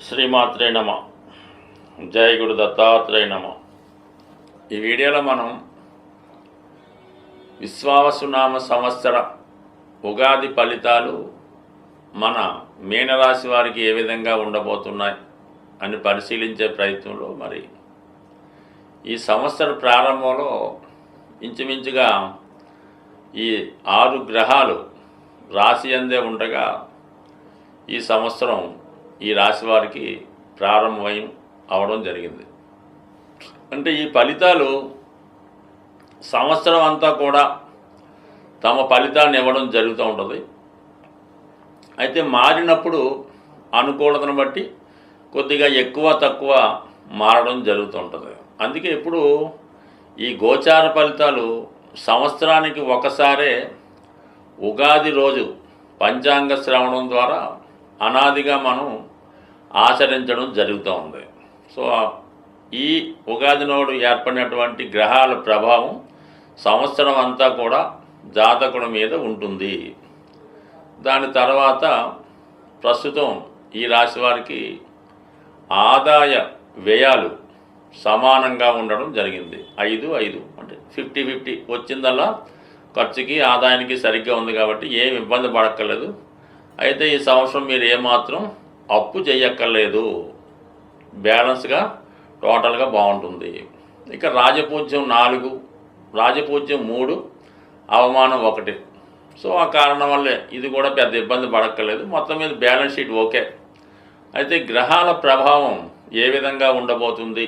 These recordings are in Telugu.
శ్రీమాత్రే నమ. జై గురు దత్తాత్రేయ నమ. ఈ వీడియోలో మనం విశ్వావసునామ సంవత్సర ఉగాది ఫలితాలు మన మీనరాశి వారికి ఏ విధంగా ఉండబోతున్నాయి అని పరిశీలించే ప్రయత్నంలో మరి ఈ సంవత్సర ప్రారంభంలో ఇంచుమించుగా ఈ 6 గ్రహాలు రాశి అందే ఉండగా ఈ సంవత్సరం ఈ రాశి వారికి ప్రారంభమై అవడం జరిగింది. అంటే ఈ ఫలితాలు సంవత్సరం అంతా కూడా తమ ఫలితాన్ని ఇవ్వడం జరుగుతూ ఉంటుంది. అయితే మారినప్పుడు అనుకూలతను బట్టి కొద్దిగా ఎక్కువ తక్కువ మారడం జరుగుతూ ఉంటుంది. అందుకే ఇప్పుడు ఈ గోచార ఫలితాలు సంవత్సరానికి ఒకసారే ఉగాది రోజు పంచాంగ శ్రవణం ద్వారా అనాదిగా మనం ఆచరించడం జరుగుతూ ఉంది. సో ఈ ఉగాది నాడు ఏర్పడినటువంటి గ్రహాల ప్రభావం సంవత్సరం అంతా కూడా జాతకుడి మీద ఉంటుంది. దాని తర్వాత ప్రస్తుతం ఈ రాశి వారికి ఆదాయ వ్యయాలు సమానంగా ఉండడం జరిగింది. 5-5 అంటే 50-50 వచ్చిందల్లా ఖర్చుకి ఆదాయానికి సరిగ్గా ఉంది కాబట్టి ఏం ఇబ్బంది పడక్కర్లేదు. అయితే ఈ సంవత్సరం మీరు ఏమాత్రం అప్పు చేయక్కర్లేదు, బ్యాలెన్స్గా టోటల్గా బాగుంటుంది. ఇక రాజపూజ్యం 4, రాజపూజ్యం 3, అవమానం 1. సో ఆ కారణం వల్లే ఇది కూడా పెద్ద ఇబ్బంది పడక్కర్లేదు. మొత్తం మీద బ్యాలెన్స్ షీట్ ఓకే. అయితే గ్రహాల ప్రభావం ఏ విధంగా ఉండబోతుంది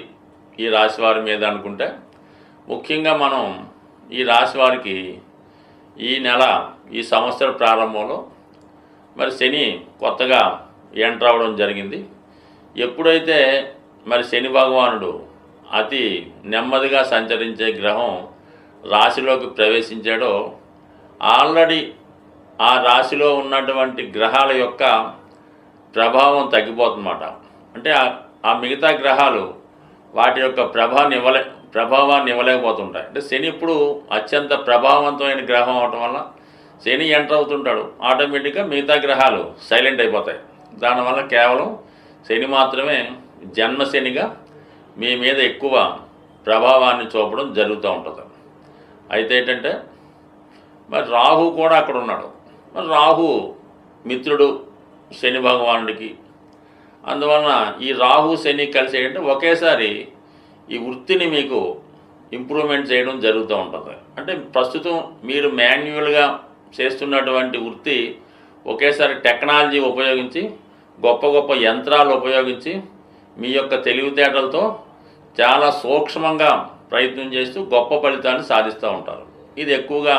ఈ రాశి వారి మీద అనుకుంటే, ముఖ్యంగా మనం ఈ రాశి వారికి ఈ నెల ఈ సంవత్సర ప్రారంభంలో మరి శని కొత్తగా ఎంటర్ అవ్వడం జరిగింది. ఎప్పుడైతే మరి శని భగవానుడు అతి నెమ్మదిగా సంచరించే గ్రహం రాశిలోకి ప్రవేశించాడో ఆల్రెడీ ఆ రాశిలో ఉన్నటువంటి గ్రహాల యొక్క ప్రభావం తగ్గిపోతుందన్నమాట. అంటే ఆ మిగతా గ్రహాలు వాటి యొక్క ప్రభావాన్ని ఇవ్వలేకపోతుంటాయి. అంటే శని ఇప్పుడు అత్యంత ప్రభావవంతమైన గ్రహం అవటం వల్ల శని ఎంటర్ అవుతుంటాడు, ఆటోమేటిక్గా మిగతా గ్రహాలు సైలెంట్ అయిపోతాయి. దానివల్ల కేవలం శని మాత్రమే జన్మశనిగా మీ మీద ఎక్కువ ప్రభావాన్ని చూపడం జరుగుతూ ఉంటుంది. అయితే ఏంటంటే మరి రాహు కూడా అక్కడ ఉన్నాడు. మరి రాహు మిత్రుడు శని భగవానుడికి. అందువలన ఈ రాహు శని కలిసి ఏంటంటే ఒకేసారి ఈ వృత్తిని మీకు ఇంప్రూవ్మెంట్ చేయడం జరుగుతూ ఉంటుంది. అంటే ప్రస్తుతం మీరు మాన్యువల్గా చేస్తున్నటువంటి వృత్తి ఒకేసారి టెక్నాలజీ ఉపయోగించి గొప్ప గొప్ప యంత్రాలు ఉపయోగించి మీ యొక్క తెలివితేటలతో చాలా సూక్ష్మంగా ప్రయత్నం చేస్తూ గొప్ప ఫలితాన్ని సాధిస్తూ ఉంటారు. ఇది ఎక్కువగా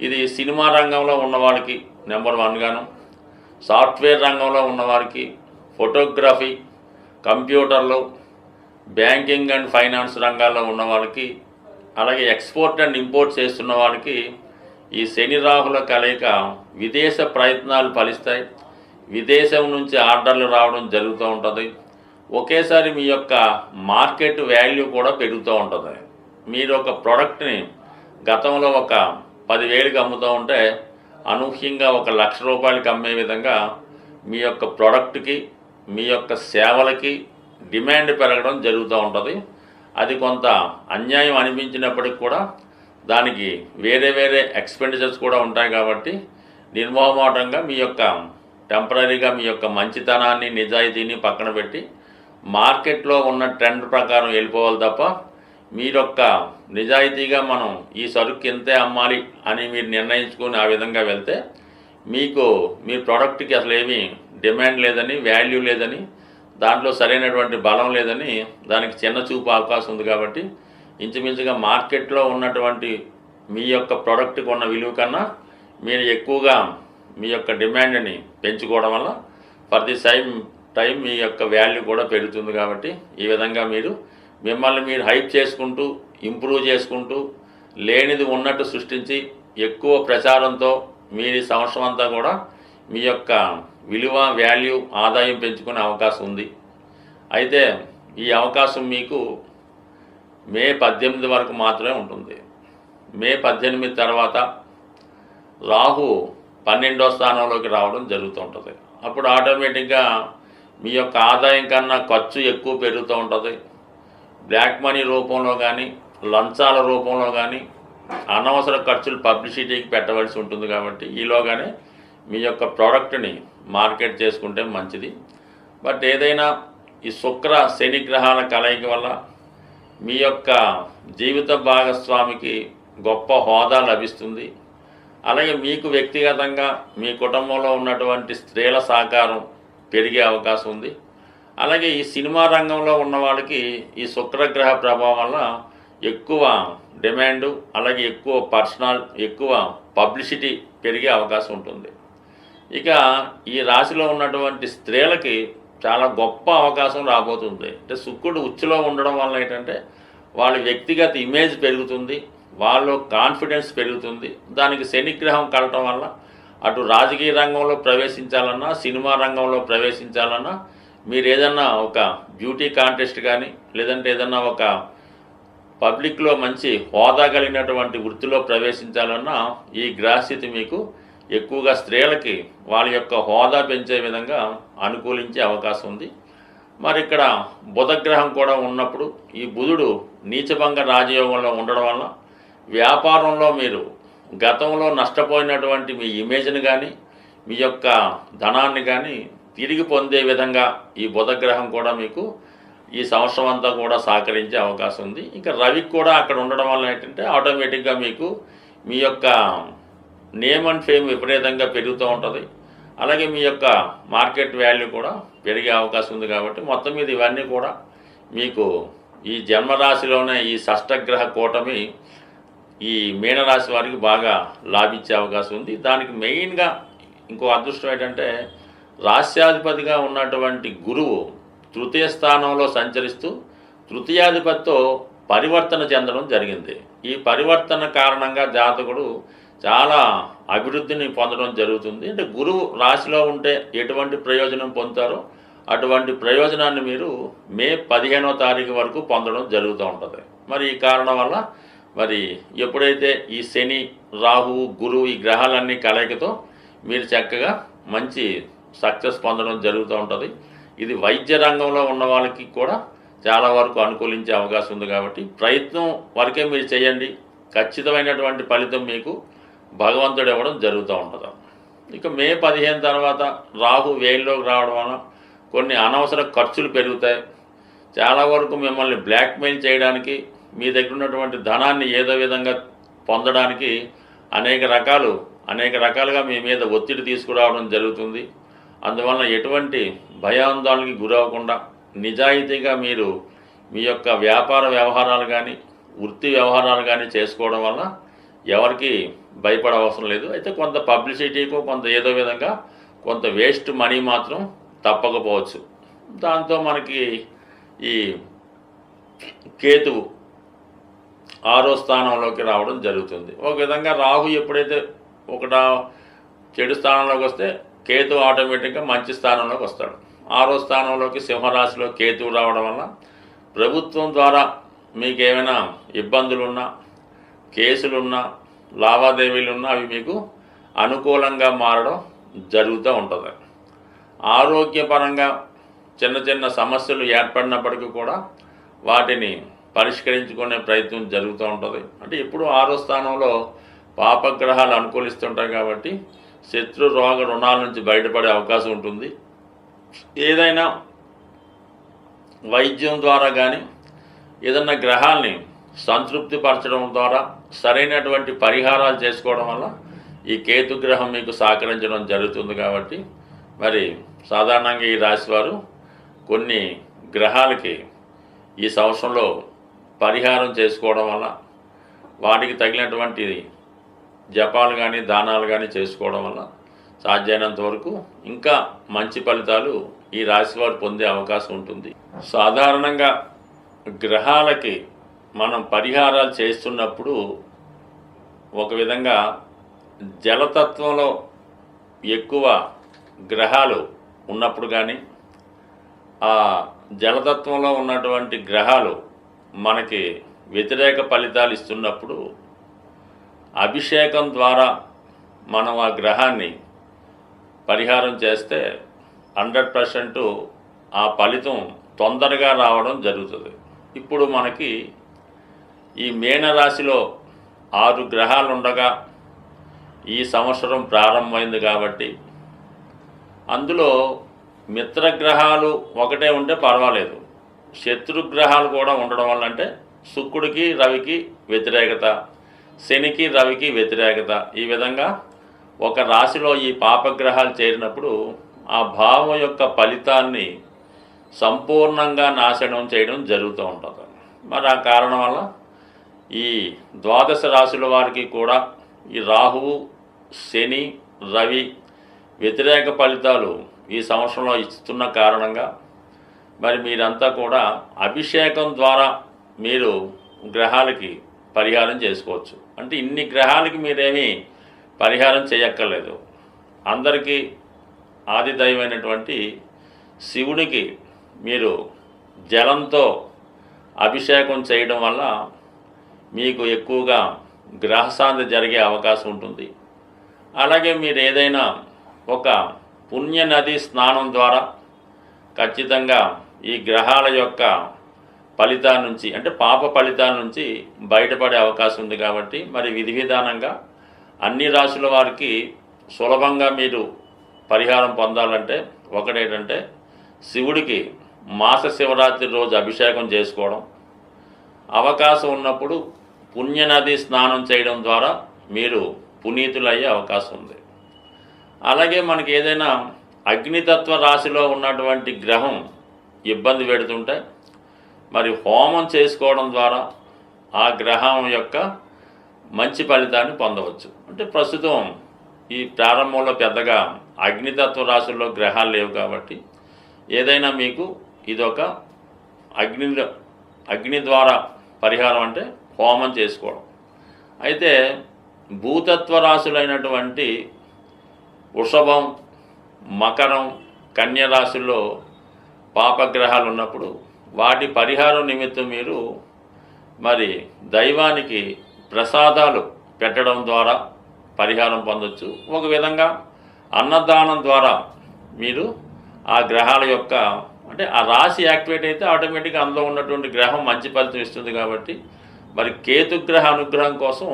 ఇది సినిమా రంగంలో ఉన్నవారికి నెంబర్ 1గాను, సాఫ్ట్వేర్ రంగంలో ఉన్నవారికి, ఫోటోగ్రఫీ, కంప్యూటర్లు, బ్యాంకింగ్ అండ్ ఫైనాన్స్ రంగాల్లో ఉన్న వాళ్ళకి, అలాగే ఎక్స్పోర్ట్ అండ్ ఇంపోర్ట్ చేస్తున్న వాళ్ళకి ఈ శని రాహుల కలయిక విదేశ ప్రయత్నాలు ఫలిస్తాయి. విదేశం నుంచి ఆర్డర్లు రావడం జరుగుతూ ఉంటుంది. ఒకేసారి మీ యొక్క మార్కెట్ వాల్యూ కూడా పెరుగుతూ ఉంటుంది. మీరు ఒక ప్రోడక్ట్ని గతంలో ఒక 10,000కి అమ్ముతూ ఉంటే అనూహ్యంగా 1,00,000 రూపాయలకి అమ్మే విధంగా మీ యొక్క ప్రోడక్ట్కి, మీ యొక్క సేవలకి డిమాండ్ పెరగడం జరుగుతూ ఉంటుంది. అది కొంత అన్యాయం అనిపించినప్పటికి కూడా దానికి వేరే వేరే ఎక్స్పెండిచర్స్ కూడా ఉంటాయి. కాబట్టి నిర్మోహమాటంగా మీ యొక్క టెంపరీగా మీ యొక్క మంచితనాన్ని, నిజాయితీని పక్కన పెట్టి మార్కెట్లో ఉన్న ట్రెండ్ ప్రకారం వెళ్ళిపోవాలి తప్ప మీరొక్క నిజాయితీగా మనం ఈ సరుకు ఇంతే అమ్మాలి అని మీరు నిర్ణయించుకొని ఆ విధంగా వెళ్తే మీకు మీ ప్రోడక్ట్కి అసలు ఏమీ డిమాండ్ లేదని, వాల్యూ లేదని, దాంట్లో సరైనటువంటి బలం లేదని దానికి చిన్న చూపు అవకాశం ఉంది. కాబట్టి ఇంచుమించుగా మార్కెట్లో ఉన్నటువంటి మీ యొక్క ప్రోడక్ట్కి ఉన్న విలువ కన్నా మీరు ఎక్కువగా మీ యొక్క డిమాండ్ని పెంచుకోవడం వల్ల ఫర్ ది టైం మీ యొక్క వాల్యూ కూడా పెరుగుతుంది. కాబట్టి ఈ విధంగా మీరు మిమ్మల్ని మీరు హైప్ చేసుకుంటూ, ఇంప్రూవ్ చేసుకుంటూ, లేనిది ఉన్నట్టు సృష్టించి ఎక్కువ ప్రచారంతో మీరు ఈ సంవత్సరం అంతా కూడా మీ యొక్క విలువ, వాల్యూ, ఆదాయం పెంచుకునే అవకాశం ఉంది. అయితే ఈ అవకాశం మీకు మే 18 వరకు మాత్రమే ఉంటుంది. మే 18 తర్వాత రాహు 12వ స్థానంలోకి రావడం జరుగుతూ ఉంటుంది. అప్పుడు ఆటోమేటిక్గా మీ యొక్క ఆదాయం కన్నా ఖర్చు ఎక్కువ పెరుగుతూ ఉంటుంది. బ్లాక్ మనీ రూపంలో కానీ, లంచాల రూపంలో కానీ అనవసర ఖర్చులు పబ్లిసిటీకి పెట్టవలసి ఉంటుంది. కాబట్టి ఈలోగానే మీ యొక్క ప్రోడక్ట్ని మార్కెట్ చేసుకుంటే మంచిది. బట్ ఏదైనా ఈ శుక్ర శని గ్రహాల కలయిక వల్ల మీ యొక్క జీవిత భాగస్వామికి గొప్ప హోదా లభిస్తుంది. అలాగే మీకు వ్యక్తిగతంగా మీ కుటుంబంలో ఉన్నటువంటి స్త్రీల సహకారం పెరిగే అవకాశం ఉంది. అలాగే ఈ సినిమా రంగంలో ఉన్న వాళ్ళకి ఈ శుక్రగ్రహ ప్రభావం వల్ల ఎక్కువ డిమాండు, అలాగే ఎక్కువ పబ్లిసిటీ పెరిగే అవకాశం ఉంటుంది. ఇక ఈ రాశిలో ఉన్నటువంటి స్త్రీలకి చాలా గొప్ప అవకాశం రాబోతుంది. అంటే శుక్రుడు ఉచ్చులో ఉండడం వల్ల ఏంటంటే వాళ్ళ వ్యక్తిగత ఇమేజ్ పెరుగుతుంది, వాళ్ళ కాన్ఫిడెన్స్ పెరుగుతుంది. దానికి శనిగ్రహం కలటం వల్ల అటు రాజకీయ రంగంలో ప్రవేశించాలన్నా, సినిమా రంగంలో ప్రవేశించాలన్నా, మీరు ఏదన్నా ఒక బ్యూటీ కాంటెస్ట్ కానీ, లేదంటే ఏదన్నా ఒక పబ్లిక్లో మంచి హోదా కలిగినటువంటి వృత్తిలో ప్రవేశించాలన్నా ఈ గ్రహస్థితి మీకు ఎక్కువగా స్త్రీలకి వాళ్ళ యొక్క హోదా పెంచే విధంగా అనుకూలించే అవకాశం ఉంది. మరి ఇక్కడ బుధగ్రహం కూడా ఉన్నప్పుడు ఈ బుధుడు నీచభంగ రాజయోగంలో ఉండడం వల్ల వ్యాపారంలో మీరు గతంలో నష్టపోయినటువంటి మీ ఇమేజ్ని కానీ, మీ యొక్క ధనాన్ని కానీ తిరిగి పొందే విధంగా ఈ బుధగ్రహం కూడా మీకు ఈ సంవత్సరం అంతా కూడా సహకరించే అవకాశం ఉంది. ఇంకా రవికి కూడా అక్కడ ఉండడం వల్ల ఏంటంటే ఆటోమేటిక్గా మీకు మీ యొక్క నేమ్ అండ్ ఫేమ్ విపరీతంగా పెరుగుతూ ఉంటుంది. అలాగే మీ యొక్క మార్కెట్ వాల్యూ కూడా పెరిగే అవకాశం ఉంది. కాబట్టి మొత్తం మీద ఇవన్నీ కూడా మీకు ఈ జన్మరాశిలోనే ఈ షష్టగ్రహ కూటమి ఈ మీనరాశి వారికి బాగా లాభించే అవకాశం ఉంది. దానికి మెయిన్గా ఇంకో అదృష్టం ఏంటంటే రాస్యాధిపతిగా ఉన్నటువంటి గురువు తృతీయ స్థానంలో సంచరిస్తూ తృతీయాధిపతితో పరివర్తన చెందడం జరిగింది. ఈ పరివర్తన కారణంగా జాతకుడు చాలా అభివృద్ధిని పొందడం జరుగుతుంది. అంటే గురువు రాశిలో ఉంటే ఎటువంటి ప్రయోజనం పొందుతారో అటువంటి ప్రయోజనాన్ని మీరు మే 15వ తారీఖు వరకు పొందడం జరుగుతూ ఉంటుంది. మరి ఈ కారణం వల్ల మరి ఎప్పుడైతే ఈ శని, రాహువు, గురువు ఈ గ్రహాలన్నీ కలయికతో మీరు చక్కగా మంచి సక్సెస్ పొందడం జరుగుతూ ఉంటుంది. ఇది వైద్య రంగంలో ఉన్న వాళ్ళకి కూడా చాలా వరకు అనుకూలించే అవకాశం ఉంది. కాబట్టి ప్రయత్నం వరకే మీరు చేయండి, ఖచ్చితమైనటువంటి ఫలితం మీకు భగవంతుడు ఇవ్వడం జరుగుతూ ఉంటుంది. ఇక మే 15 తర్వాత రాహు వేయిల్లోకి రావడం వలన కొన్ని అనవసర ఖర్చులు పెరుగుతాయి. చాలా వరకు మిమ్మల్ని బ్లాక్మెయిల్ చేయడానికి, మీ దగ్గర ఉన్నటువంటి ధనాన్ని ఏదో విధంగా పొందడానికి అనేక రకాలుగా మీ మీద ఒత్తిడి తీసుకురావడం జరుగుతుంది. అందువలన ఎటువంటి భయాందోళనకి గురవ్వకుండా నిజాయితీగా మీరు మీ యొక్క వ్యాపార వ్యవహారాలు కానీ, వృత్తి వ్యవహారాలు కానీ చేసుకోవడం వల్ల ఎవరికి భయపడే అవసరం లేదు. అయితే కొంత పబ్లిసిటీకు, కొంత ఏదో విధంగా కొంత వేస్ట్ మనీ మాత్రం తప్పకపోవచ్చు. దాంతో మనకి ఈ కేతువు 6వ స్థానంలోకి రావడం జరుగుతుంది. ఒక విధంగా రాహు ఎప్పుడైతే చెడు స్థానంలోకి వస్తే కేతు ఆటోమేటిక్గా మంచి స్థానంలోకి వస్తాడు. 6వ స్థానంలోకి సింహరాశిలో కేతువు రావడం వల్ల ప్రభుత్వం ద్వారా మీకు ఏమైనా ఇబ్బందులున్నా, కేసులున్నా, లావాదేవీలున్నా అవి మీకు అనుకూలంగా మారడం జరుగుతూ ఉంటుంది. ఆరోగ్యపరంగా చిన్న సమస్యలు ఏర్పడినప్పటికీ కూడా వాటిని పరిష్కరించుకునే ప్రయత్నం జరుగుతూ ఉంటుంది. అంటే ఇప్పుడు 6వ స్థానంలో పాపగ్రహాలు అనుకూలిస్తుంటాయి కాబట్టి శత్రు రోగ రుణాల నుంచి బయటపడే అవకాశం ఉంటుంది. ఏదైనా వైద్యం ద్వారా కానీ ఏదన్నా గ్రహాల్ని సంతృప్తిపరచడం ద్వారా సరైనటువంటి పరిహారాలు చేసుకోవడం వల్ల ఈ కేతు గ్రహం మీకు సహకరించడం జరుగుతుంది. కాబట్టి మరి సాధారణంగా ఈ రాశివారు కొన్ని గ్రహాలకి ఈ సంవత్సరంలో పరిహారం చేసుకోవడం వల్ల, వాటికి తగినటువంటి జపాలు కానీ దానాలు కానీ చేసుకోవడం వల్ల సాధ్యమైనంత వరకు ఇంకా మంచి ఫలితాలు ఈ రాశివారు పొందే అవకాశం ఉంటుంది. సాధారణంగా గ్రహాలకి మనం పరిహారాలు చేస్తున్నప్పుడు ఒక విధంగా జలతత్వంలో ఎక్కువ గ్రహాలు ఉన్నప్పుడు కానీ, ఆ జలతత్వంలో ఉన్నటువంటి గ్రహాలు మనకి వ్యతిరేక ఫలితాలు ఇస్తున్నప్పుడు అభిషేకం ద్వారా మనం ఆ గ్రహాన్ని పరిహారం చేస్తే 100% ఆ ఫలితం తొందరగా రావడం జరుగుతుంది. ఇప్పుడు మనకి ఈ మీనరాశిలో 6 గ్రహాలు ఉండగా ఈ సంవత్సరం ప్రారంభమైంది కాబట్టి అందులో మిత్రగ్రహాలు ఒకటే ఉంటే పర్వాలేదు, శత్రుగ్రహాలు కూడా ఉండడం వల్ల అంటే శుక్రుడికి రవికి వ్యతిరేకత, శనికి రవికి వ్యతిరేకత, ఈ విధంగా ఒక రాశిలో ఈ పాపగ్రహాలు చేరినప్పుడు ఆ భావం యొక్క ఫలితాన్ని సంపూర్ణంగా నాశనం చేయడం జరుగుతూ ఉంటుంది. మరి ఆ కారణం వల్ల ఈ ద్వాదశ రాశుల వారికి కూడా ఈ రాహువు, శని, రవి వ్యతిరేక ఫలితాలు ఈ సంవత్సరంలో ఇస్తున్న కారణంగా మరి మీరంతా కూడా అభిషేకం ద్వారా మీరు గ్రహాలకి పరిహారం చేసుకోవచ్చు. అంటే ఇన్ని గ్రహాలకి మీరేమీ పరిహారం చేయక్కర్లేదు. అందరికీ ఆది దైవమైనటువంటి శివునికి మీరు జలంతో అభిషేకం చేయడం వల్ల మీకు ఎక్కువగా గ్రహశాంతి జరిగే అవకాశం ఉంటుంది. అలాగే మీరు ఏదైనా ఒక పుణ్య నది స్నానం ద్వారా ఖచ్చితంగా ఈ గ్రహాల యొక్క ఫలితాల నుంచి అంటే పాప ఫలితాల నుంచి బయటపడే అవకాశం ఉంది. కాబట్టి మరి విధి విధానంగా అన్ని రాశుల వారికి సులభంగా మీరు పరిహారం పొందాలంటే ఒకటేంటంటే శివుడికి మాస శివరాత్రి రోజు అభిషేకం చేసుకోవడం, అవకాశం ఉన్నప్పుడు పుణ్యనది స్నానం చేయడం ద్వారా మీరు పునీతులయ్యే అవకాశం ఉంది. అలాగే మనకి ఏదైనా అగ్నితత్వ రాశిలో ఉన్నటువంటి గ్రహం ఇబ్బంది పెడుతుంటే మరి హోమం చేసుకోవడం ద్వారా ఆ గ్రహం యొక్క మంచి ఫలితాన్ని పొందవచ్చు. అంటే ప్రస్తుతం ఈ ప్రారంభంలో పెద్దగా అగ్నితత్వ రాశుల్లో గ్రహాలు లేవు కాబట్టి ఏదైనా మీకు ఇదొక అగ్ని ద్వారా పరిహారం అంటే హోమం చేసుకోవడం. అయితే భూతత్వ రాశులైనటువంటి వృషభం, మకరం, కన్య రాశుల్లో పాపగ్రహాలు ఉన్నప్పుడు వాటి పరిహారం నిమిత్తం మీరు మరి దైవానికి ప్రసాదాలు పెట్టడం ద్వారా పరిహారం పొందొచ్చు. ఒక విధంగా అన్నదానం ద్వారా మీరు ఆ గ్రహాల యొక్క అంటే ఆ రాశి యాక్టివేట్ అయితే ఆటోమేటిక్గా అందులో ఉన్నటువంటి గ్రహం మంచి ఫలితం ఇస్తుంది. కాబట్టి మరి కేతుగ్రహ అనుగ్రహం కోసం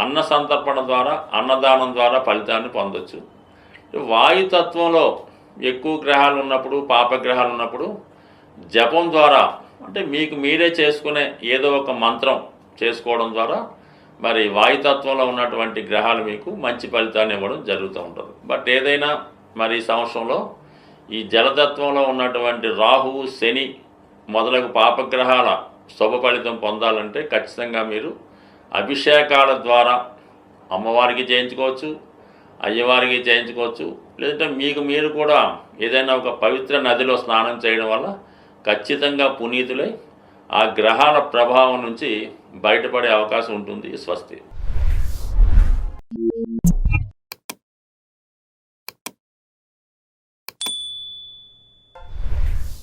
అన్న సంతర్పణ ద్వారా అన్నదానం ద్వారా ఫలితాన్ని పొందొచ్చు. వాయుతత్వంలో ఎక్కువ గ్రహాలు ఉన్నప్పుడు పాపగ్రహాలు ఉన్నప్పుడు జపం ద్వారా అంటే మీకు మీరే చేసుకునే ఏదో ఒక మంత్రం చేసుకోవడం ద్వారా మరి వాయుతత్వంలో ఉన్నటువంటి గ్రహాలు మీకు మంచి ఫలితాన్ని ఇవ్వడం జరుగుతూ ఉంటుంది. బట్ ఏదైనా మరి ఈ సంవత్సరంలో ఈ జలతత్వంలో ఉన్నటువంటి రాహువు, శని మొదలగు పాపగ్రహాల శుభ ఫలితం పొందాలంటే ఖచ్చితంగా మీరు అభిషేకాల ద్వారా అమ్మవారికి చేయించుకోవచ్చు, అయ్యవారికి చేయించుకోవచ్చు. లేదంటే మీకు మీరు కూడా ఏదైనా ఒక పవిత్ర నదిలో స్నానం చేయడం వల్ల ఖచ్చితంగా పునీతులై ఆ గ్రహాల ప్రభావం నుంచి బయటపడే అవకాశం ఉంటుంది. స్వస్తి.